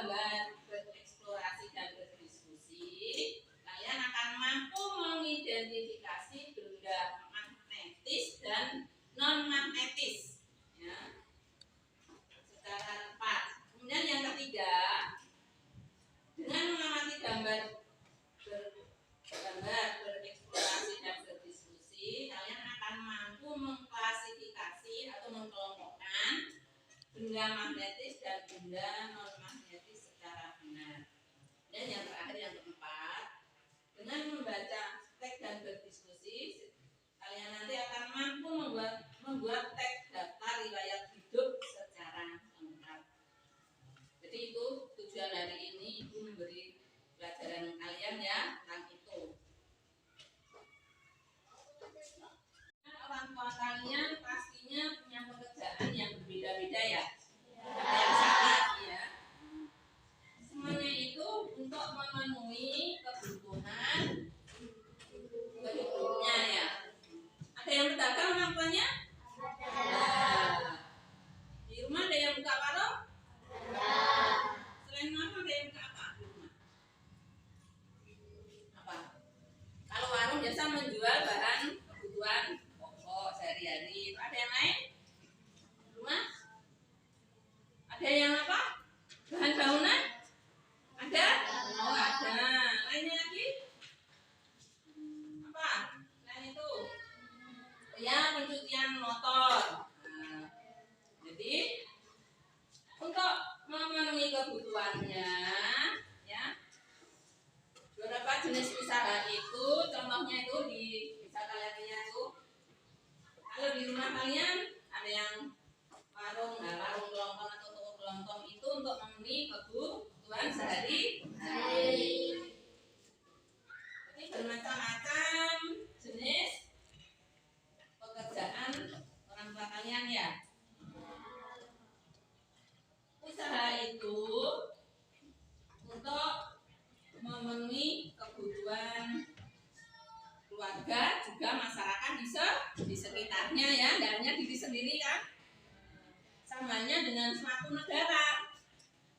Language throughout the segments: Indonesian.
gambar, bereksplorasi dan berdiskusi, kalian akan mampu mengidentifikasi benda magnetis dan non magnetis, ya, secara tepat. Kemudian yang ketiga, dengan mengamati gambar, bereksplorasi dan berdiskusi, kalian akan mampu mengklasifikasi atau mengkelompokkan benda magnetis dan benda non magnetis secara benar. Dan yang terakhir, yang keempat, dengan membaca teks dan berdiskusi, kalian nanti akan mampu membuat teks daftar riwayat hidup secara lengkap. Jadi itu tujuan hari ini, Ibu memberi pelajaran kalian ya tentang itu. Orang tua kalian pastinya punya pekerjaan yang berbeda-beda ya. Ada yang sama ya. Semuanya itu untuk memenuhi kebutuhan hidupnya ya. Ada yang berdagang orang tuanya? Ada. Di rumah ada yang buka warung? Ada. Selain warung ada yang buka apa di rumah? Apa? Kalau warung biasa menjual bahan kebutuhan pokok sehari-hari. Ada yang lain? Rumah? Ada yang apa? Bahan bangunan? Ada? Oh, ada. Lainnya lagi? Apa? Selain itu? Ya, pencucian motor. Nah, jadi untuk memenuhi kebutuhannya, ya, beberapa jenis usaha itu, contohnya itu bisa kalian lihat tuh. Kalau di rumah kalian ada yang warung, nah warung kelontong atau toko kelontong itu untuk memenuhi kebutuhan sehari-hari. Jadi bermacam-macam jenis pekerjaan orang tua kalian ya. Usaha itu untuk memenuhi kebutuhan keluarga, juga masyarakat di sekitarnya ya, tidak hanya diri sendiri kan. Samanya dengan suatu negara.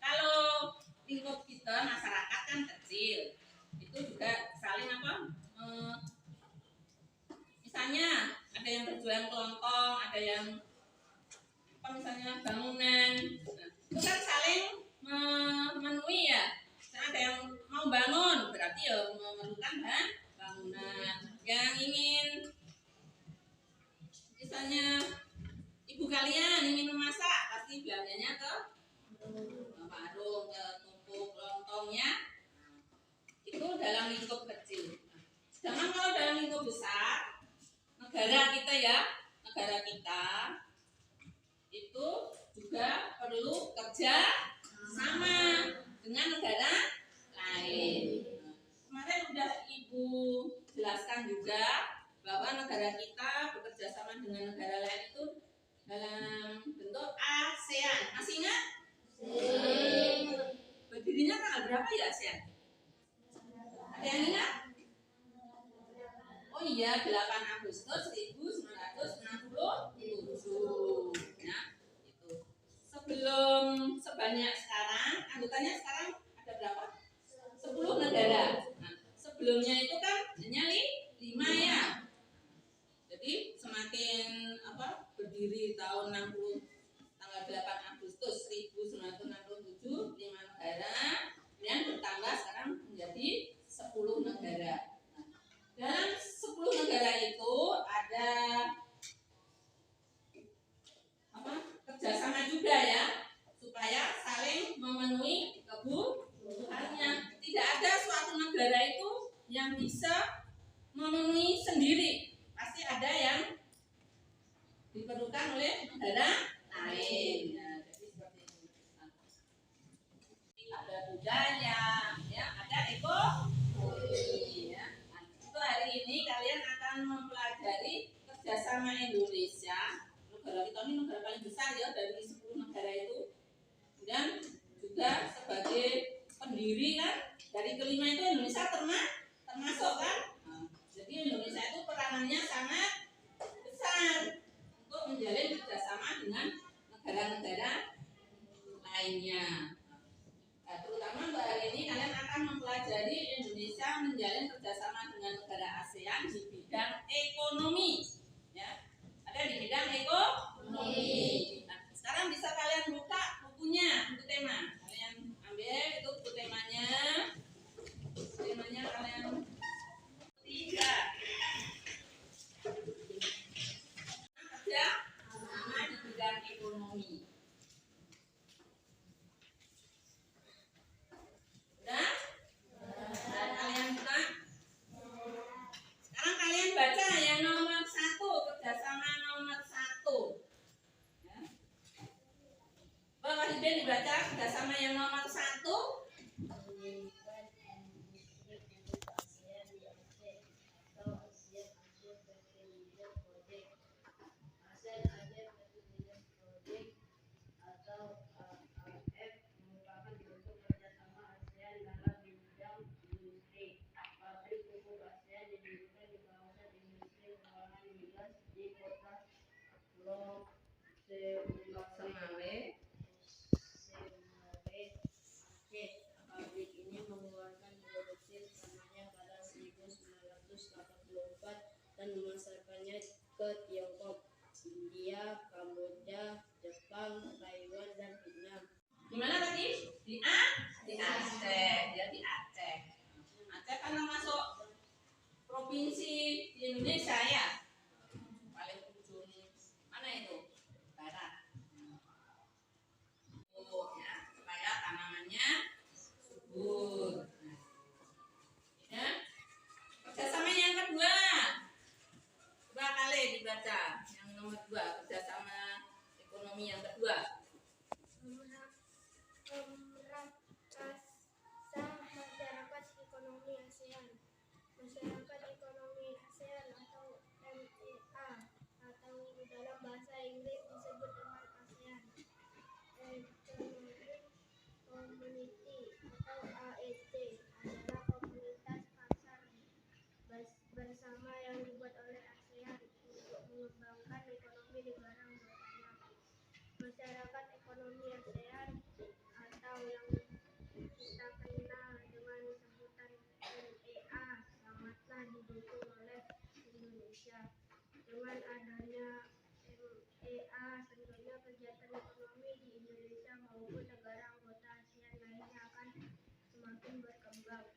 Kalau lingkup kita masyarakat kan kecil, itu juga saling apa? Misalnya ada yang berjualan kelontong, ada yang apa misalnya bangunan, itu kan saling memenuhi ya. Misalnya ada yang mau bangun, berarti ya memerlukan bahan bangunan. Yang ingin misalnya ibu kalian ingin memasak, pasti belanjanya ke warung, ke toko kelontongnya. Itu dalam lingkup kecil. Sedangkan kalau dalam lingkup besar, negara kita ya, negara kita itu juga perlu kerja sama dengan negara lain. Kemarin udah Ibu jelaskan juga bahwa negara kita bekerja sama dengan negara lain itu dalam bentuk ASEAN. Masih ingat? Berdirinya tanggal berapa ya ASEAN? Ada yang ingat? Oh iya, 8 Agustus 1967. Ya, itu. Sebelum sebanyak sekarang, anggotanya sekarang ada berapa? 10 negara. Nah, sebelumnya itu kan hanya 5 ya. Jadi semakin apa? Berdiri tahun 60 tanggal 8 Agustus 1967, 5 negara, kemudian bertambah sekarang menjadi 10 negara. Dalam 10 negara itu ada apa? Kerjasama juga ya, supaya saling memenuhi kebutuhannya. Tidak ada suatu negara itu yang bisa memenuhi sendiri. Pasti ada yang diperlukan oleh negara lain. Ya, jadi seperti itu. Ada budaya, ya, ada ekonomi. Ya. Itu hari ini kalian akan mempelajari kerjasama Indonesia. Negara kita ini negara paling besar ya dari 10 negara itu. Dan juga sebagai pendiri kan, dari kelima itu Indonesia termasuk kan. Nah, jadi Indonesia itu peranannya sangat besar untuk menjalin kerjasama dengan negara-negara lainnya. Nah, untuk hari ini kalian akan mempelajari Indonesia menjalin kerjasama dengan negara ASEAN di bidang ekonomi. Ya, ada di bidang ekonomi. Nah, sekarang bisa kalian buka bukunya, buku tema. Kalian ambil itu buku temanya. Temanya kalian 3. Kerja sama di bidang ekonomi. Udah? Dan kalian buka. Sekarang kalian baca yang nomor 1, kerjasama nomor 1. Ya. Bapak Hidden dibaca kerjasama yang nomor 1. Pabrik ini mengeluarkan produksi pertamanya pada 1984 dan memasarkannya ke Tiongkok, India, Kamboja, Jepang, Taiwan, dan Vietnam. Di mana tadi? Di Aceh. Dia di Aceh. Aceh kan termasuk provinsi di Indonesia ya. Paling ujung mana itu? Barat. Oh ya, supaya tanamannya subur. Ya. Kerjasama yang kedua. Dua kali dibaca. Yang nomor 2, kerjasama ekonomi yang kedua. Masyarakat ekonomi ASEAN. Masyarakat ekonomi ASEAN atau MEA atau dalam bahasa Inggris disebut dengan ASEAN Economic Community atau AEC adalah komunitas pasar bersama yang dibuat oleh ASEAN untuk mengembangkan ekonomi negara anggotanya. Masyarakat ekonomi ASEAN atau yang kita kenal dengan sebutan MEA sangatlah didukung oleh Indonesia. Dengan adanya MEA, tentunya kegiatan ekonomi di Indonesia maupun negara anggota ASEAN lainnya akan semakin berkembang.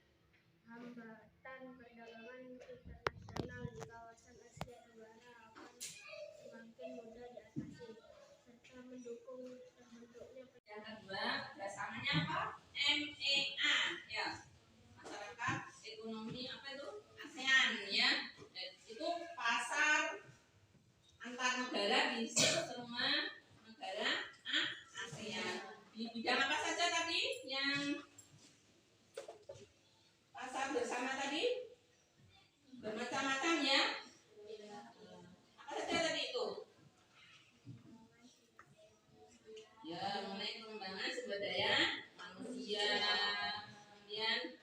Hambatan perdagangan internasional di kawasan Asia Tenggara akan semakin mudah diatasi serta mendukung terbentuknya Yang kedua, kerjasamanya apa? MEA, ya. Masyarakat ekonomi apa itu? ASEAN, ya. Dan itu pasar antar negara di semua negara ASEAN. Di bidang apa saja tadi? Yang pasar bersama tadi? Bermacam-macam ya. Apa saja tadi itu? Ya, mengenai pengembangan sumber daya manusia, kemudian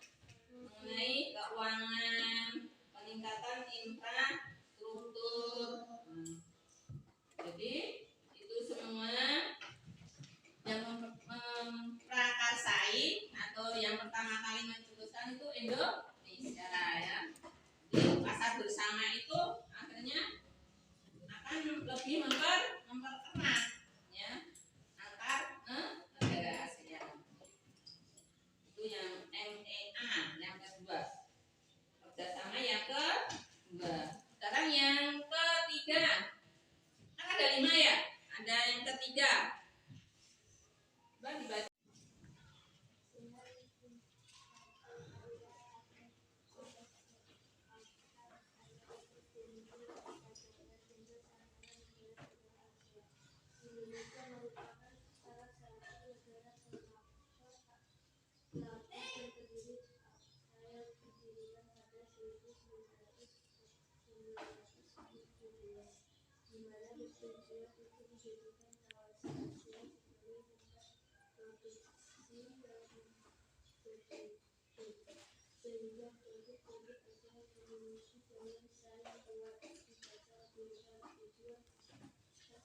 mengenai keuangan, peningkatan infrastruktur. Jadi itu semua yang memprakarsai atau yang pertama kali mencetuskan itu Indonesia ya. Di pasar bersama itu akhirnya akan lebih mempererat ya antar negara ASEAN. Itu yang MEA yang kedua. Kerjasama yang kedua. Sekarang yang ketiga. Kan ada 5 ya. Ada yang ketiga. Coba dibaca. Indonesia merupakan salah satu negara pelapis yang terdiri yang didirikan pada 1917, di mana bertujuan untuk menjadikan kawasan Asia sebagai tempat produksi yang bersih, sehingga produk-produk ASEAN memiliki peluang saing kuat di pasar global. Tujuan secara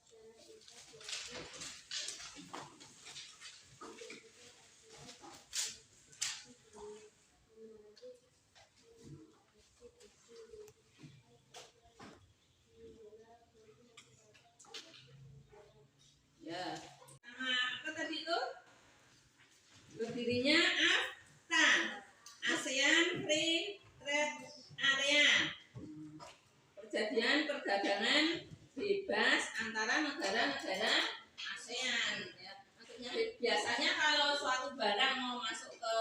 singkat yaitu menjadikan ASEAN berdirinya AFTA, ASEAN Free Trade Area, perjanjian perdagangan bebas antara negara-negara ASEAN. Ya. Maksudnya biasanya kalau suatu barang mau masuk ke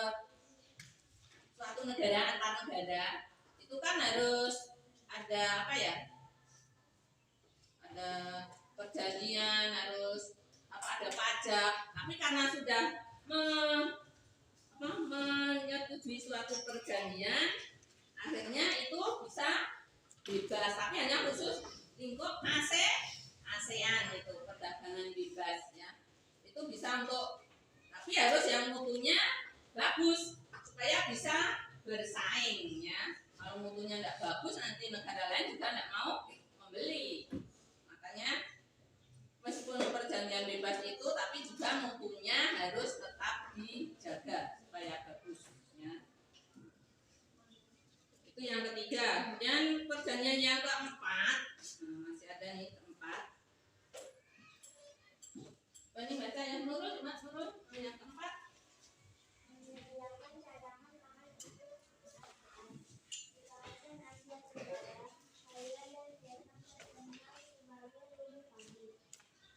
suatu negara antar negara itu kan harus ada apa ya? Ada perjanjian, harus ada pajak. Tapi karena sudah menyetujui suatu perjanjian, akhirnya itu bisa bebas. Tapi hanya khusus lingkup ASEAN itu perdagangan bebas ya. Itu bisa untuk, tapi harus yang mutunya bagus supaya bisa bersaing ya. Kalau mutunya tidak bagus nanti negara lain juga tidak mau membeli. Makanya meskipun perjanjian bebas itu, tapi juga mutunya harus tetap dijaga supaya bagus. Ya. Itu yang ketiga. Kemudian perjanjian yang keempat, masih ada nih keempat. Ini baca yang menurut Mas Nurul, yang keempat. Menyediakan cadangan pangan untuk masyarakat. Di kawasan Asia Tenggara, Thailand dan Vietnam terkenal sebagai buruh pabrik.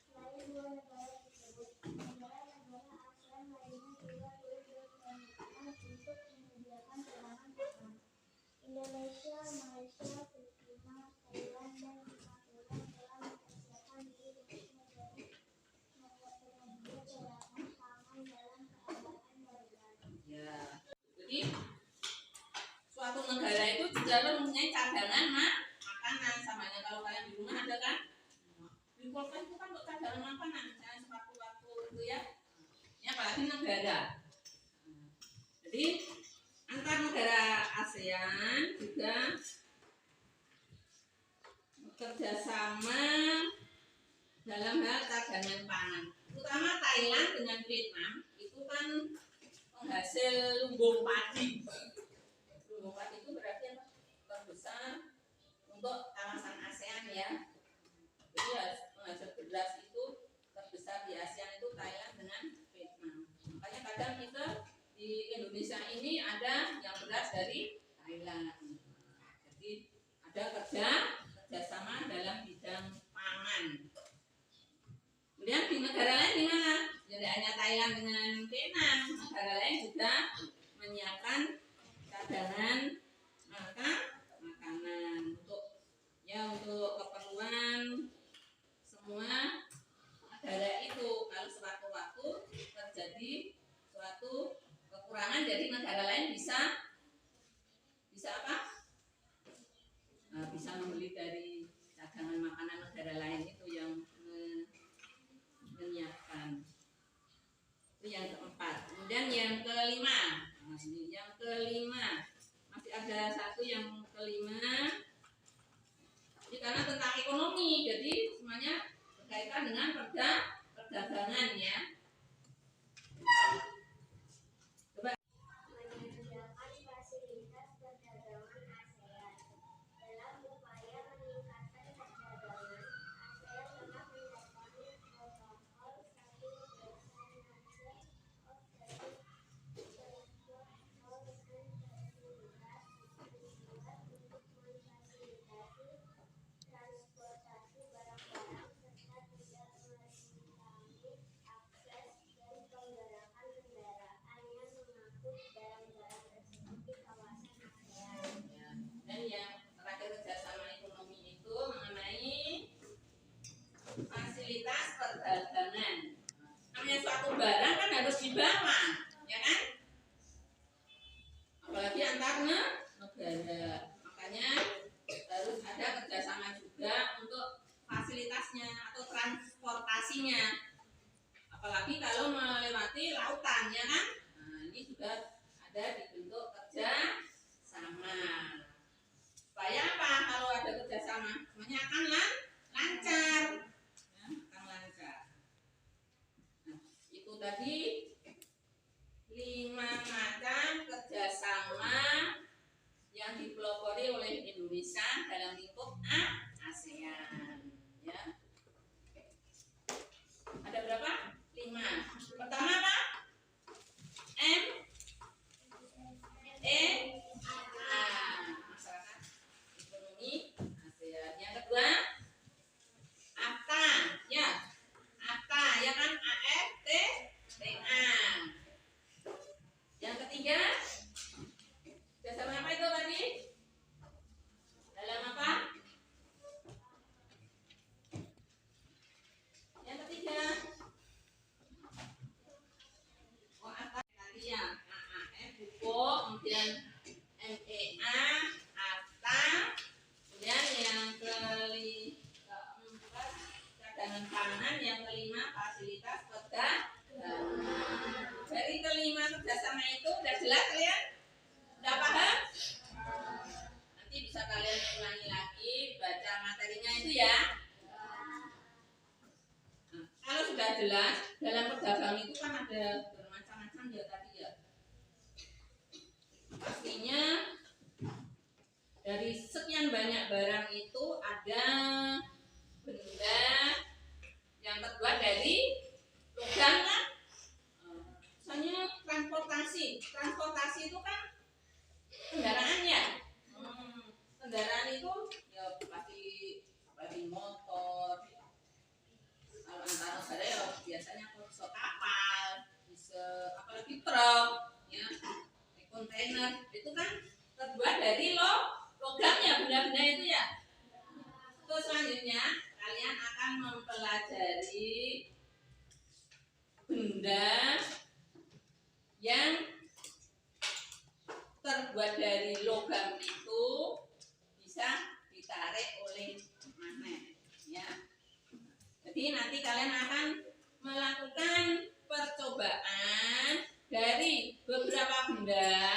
Selain dua negara tersebut, negara-negara ASEAN lainnya juga turut berkomitmen untuk menyediakan cadangan pangan. Indonesia, Malaysia, Filipina, Thailand, dan Singapura telah mempersiapkan diri untuk menjadi penyedia cadangan pangan dalam keadaan darurat. Ya. Jadi suatu negara itu juga mempunyai cadangan makanan. Samanya kalau kalian di rumah ada kan? Di kulkas itu kan untuk cadangan makanan, misalnya sepatu-sepatu itu ya. Ini apalagi negara. Jadi antar negara ASEAN juga bekerja sama dalam hal cadangan pangan. Terutama Thailand dengan Vietnam itu kan penghasil lumbung padi. Lumbung padi itu berarti apa? Terbesar untuk kawasan ASEAN ya. Jadi penghasil beras itu terbesar di ASEAN itu Thailand dengan Vietnam. Makanya kadang kita di Indonesia ini ada yang beras dari Thailand. Jadi ada kerjasama dalam bidang pangan. Kemudian di negara lain gimana? Jadi hanya Thailand dengan Vietnam, negara lain juga menyiapkan cadangan makanan untuk keperluan semua negara itu. Kalau sewaktu-waktu terjadi suatu kekurangan, jadi negara lain bisa apa? Bisa membeli dari cadangan makanan negara lain itu yang menyiapkan. Itu yang keempat. Kemudian yang kelima, masih ada satu yang kelima. Jadi karena tentang ekonomi, jadi semuanya berkaitan dengan perdagangan ya. Menyediakan fasilitas perdagangan ASEAN. Dalam upaya meningkatkan perdagangan, ASEAN telah mendatangi protokol 1 Desaination of Trade Protocol and Facilitas dibuat untuk memfasilitasi transportasi barang-barang serta tidak merintangi akses dan penggerakan kendaraan yang mengangkut barang-barang tersebut di kawasan ASEAN. Ya. Dan yang terakhir kerjasama ekonomi itu mengenai fasilitas perdagangan. Namanya suatu barang kan harus dibawa, ya kan? Apalagi antar negara. Makanya harus ada kerjasama juga untuk fasilitasnya atau transportasinya. Apalagi kalau melewati lautan, ya kan? Nah, ini juga ada dibentuk kerja sama. Supaya apa? Kalau ada kerjasama, semuanya akan lancar. Ya, akan lancar. Nah, itu tadi 5 macam kerjasama yang dipelopori oleh Indonesia dalam lingkup ASEAN. Ya. Ada berapa? 5. Pertama apa? jelas kalian? Udah paham? Nanti bisa kalian ulangi lagi baca materinya itu ya. Nah, kalau sudah jelas, dalam pedagang itu kan ada bermacam-macam ya tadi ya. Pastinya dari sekian banyak barang itu ada benda yang terbuat dari logam kan? Misalnya transportasi itu kan kendaraan ya. Kendaraan itu ya pasti motor. Kalau antar negara ya biasanya bisa kapal, bisa apalagi truk, ya, kontainer itu kan terbuat dari logamnya benda-benda itu ya. Terus selanjutnya kalian akan mempelajari benda yang terbuat dari logam itu bisa ditarik oleh magnet ya. Jadi nanti kalian akan melakukan percobaan dari beberapa benda,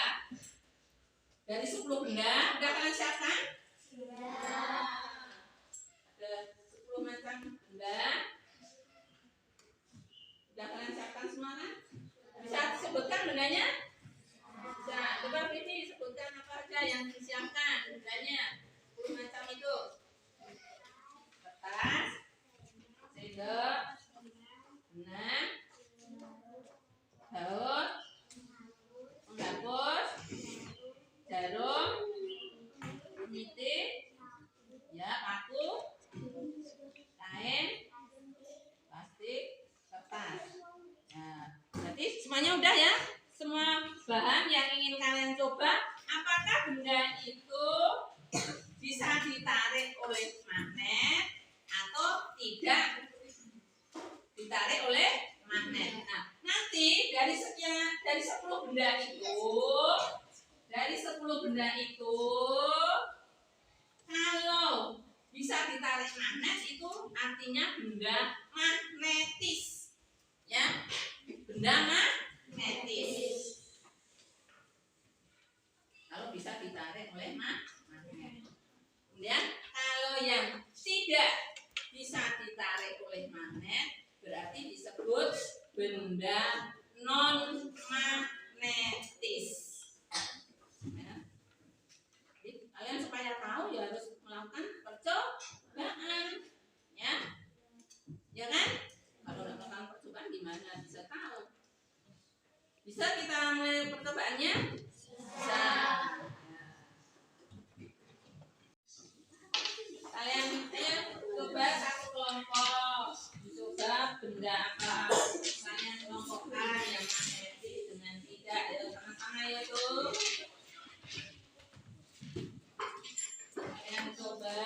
dari 10 benda. Udah kalian siapkan? Ada 10 macam benda. Udah kalian siapkan semua kan? Bisa disebutkan bendanya? Bisa. Coba Vivi sebutkan apa aja yang disiapkan bendanya. 10 macam itu. Kertas, sendok, benang, daun, menghapus, jarum, penyitik, ya, paku, kain, plastik, kertas. Nah, berarti semuanya udah ya? Semua bahan yang ingin kalian coba, apakah benda itu bisa ditarik oleh magnet atau tidak ditarik oleh magnet? Nah, nanti dari 10 benda itu, kalau bisa ditarik magnet itu artinya benda magnetis, ya, benda magnetis. Kalau bisa ditarik oleh magnet. Kemudian kalau yang tidak bisa ditarik oleh magnet berarti disebut benda non magnetis. Ya. Jadi kalian supaya tahu ya harus melakukan percobaan, ya, ya kan? Kalau nggak melakukan percobaan gimana bisa tahu? Bisa kita mulai percobaannya? Bisa. Kalian coba satu kelompok, coba benda apa? Kalian kelompokkan yang magnetis dengan tidak, ya sama-sama ya tuh. Kalian coba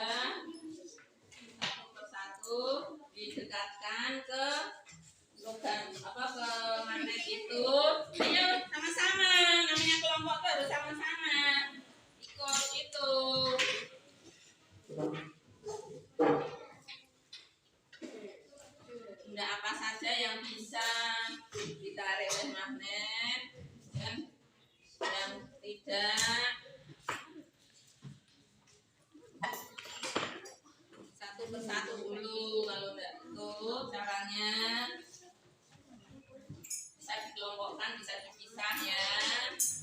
satu persatu didekatkan ke logam ke magnet itu. Ayo sama-sama, namanya kelompok tuh harus sama-sama ikut itu. Benda apa saja yang bisa ditarik oleh magnet dan yang tidak. Satu persatu dulu, kalau enggak itu caranya bisa dikelompokkan, bisa dipisah ya. Bisa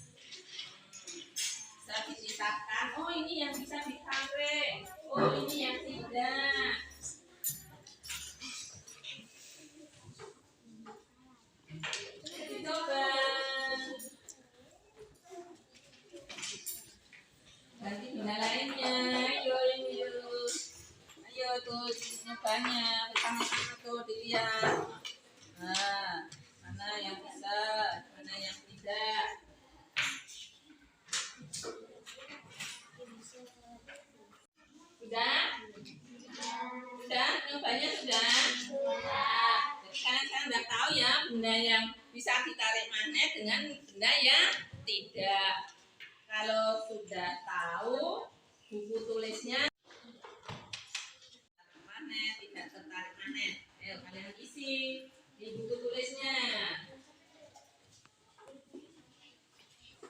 dipisahkan. Oh, ini yang bisa ditarik. Oh, ini yang tidak. Coba ganti benda lainnya. Ayo tuh nyobanya bersama-sama tuh dilihat. Nah, mana yang bisa, mana yang tidak. Sudah? Nyobanya sudah? Nah, jadi kalian sekarang udah tahu ya benda yang bisa ditarik magnet dengan benda yang tidak. Kalau sudah tahu buku tulisnya magnet, tidak tertarik magnet. Ayo kalian isi di buku tulisnya.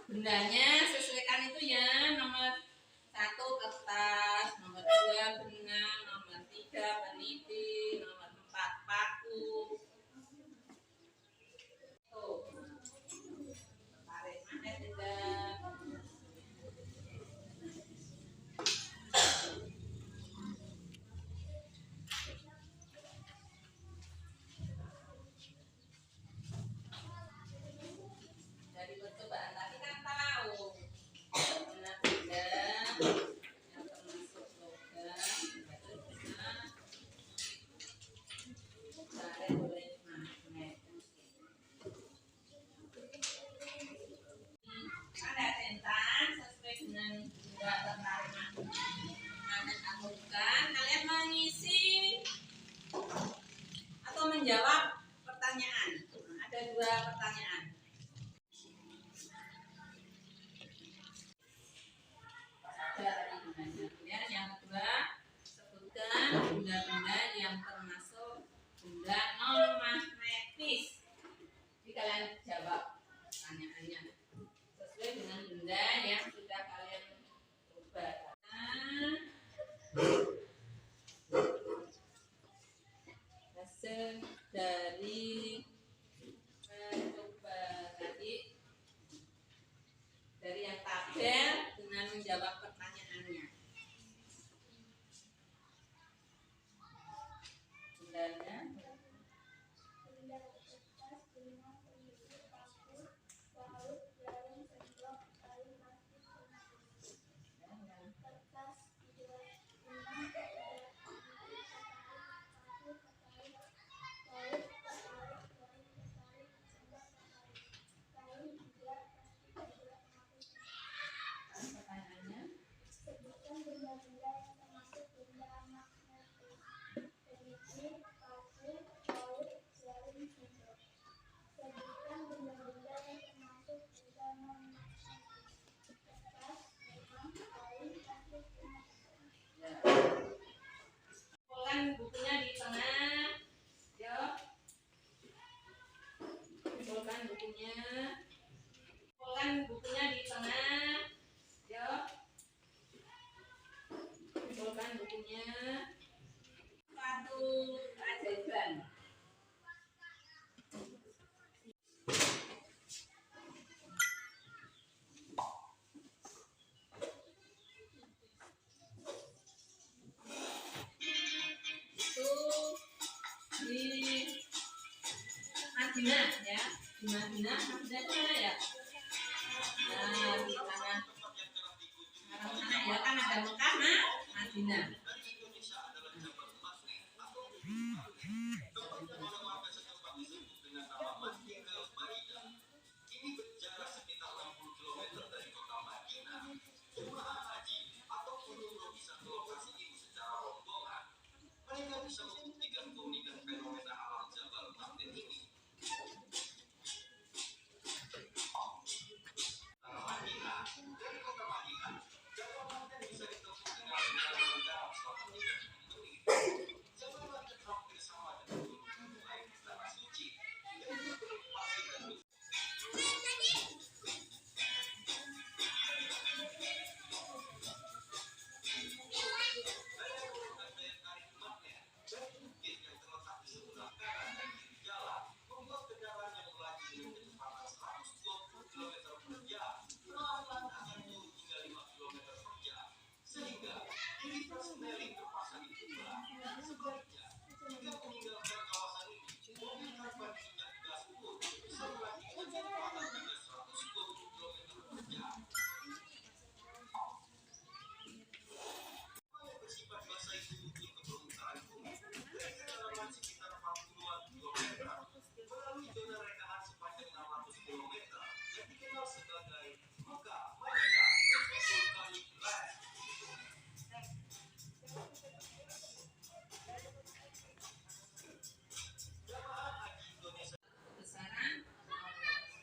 bendanya sesuaikan itu ya. Nomor 1 kertas, nomor 2 benang, nomor 3 peniti, nomor 4 paku. Tuh, tarik magnet tidak. Dari percobaan tadi kan tahu mana benda yang termasuk logam itu bisa tarik oleh magnet. Ada centang sesuai dengan benda tertarik magnet atau bukan. Kalian mengisi atau menjawab pertanyaan. Ada 2 pertanyaan. Ya, yang kedua, sebutkan benda-benda yang termasuk benda non magnetis. Jadi kalian jawab pertanyaannya sesuai dengan benda yang sudah kalian coba. Hasil dari mencoba tadi dari yang tabel dengan menjawab pertanyaannya. Bendanya Benda kertas, benang, peniti, paku, baut, jarum, sendok, tali, plastik, benang. Kertas, benang, peniti, paku, tertarik, baut, tertarik, jarum tertarik, sendok tertarik, kain juga, plastik juga, pengapus. pertanyaannya. Sebutkan benda-benda yang termasuk benda magnetis. Peniti, paku, baut, jarum, sendok. Sebutkan benda-benda yang termasuk benda non-magnetis. Kertas, benang, kain, plastik, pengapus. Ya. Kumpulkan bukunya di tengah. Yuk. Kumpulkan bukunya. Kumpulkan bukunya di tengah. Yuk. Kumpulkan bukunya. Satu ajaib. Itu di Madinah ya. Di Madinah itu mana ya? Nah, di tanah sekarang sana ya kan ada Mekah, Madinah.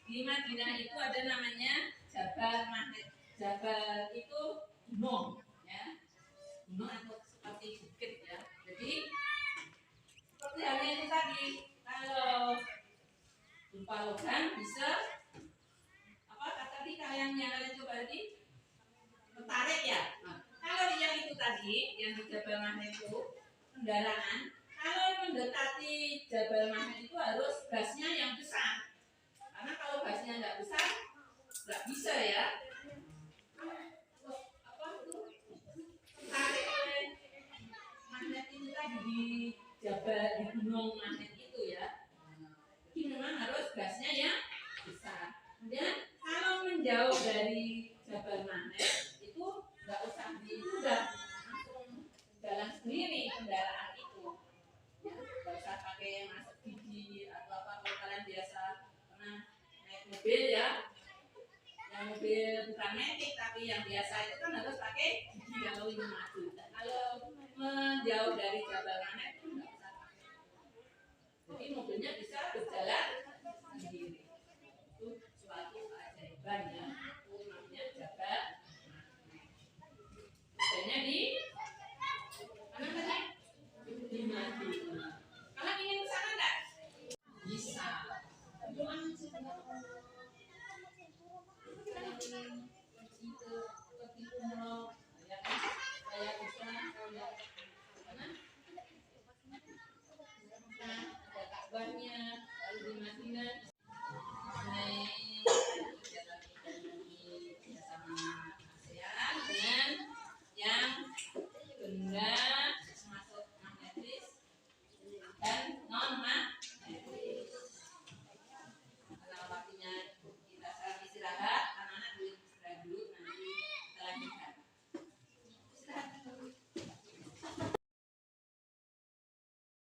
Di Madinah itu ada namanya Jabal Magnet. Jabal itu gunung, ya, gunung atau seperti bukit ya. Jadi seperti halnya itu tadi, kalau berupa logam bisa apa tadi kalian yang di Jabal Mahnet itu kendaraan, kalau mendekati Jabal Mahnet itu harus gasnya yang besar. Karena kalau gasnya nggak besar, nggak bisa ya. Apa itu? Tarik oleh magnet itu tadi di Jabal di Gunung Mahnet itu ya. Jadi memang harus gasnya yang besar. Kemudian kalau menjauh dari Jabal Mahnet itu nggak usah udah langsung jalan sendiri kendaraan itu. Ya, nggak usah pakai masuk gigi atau apa kalau kalian biasa pernah naik mobil ya. Yang mobil bukan metik tapi yang biasa itu kan harus pakai gigi kalau ini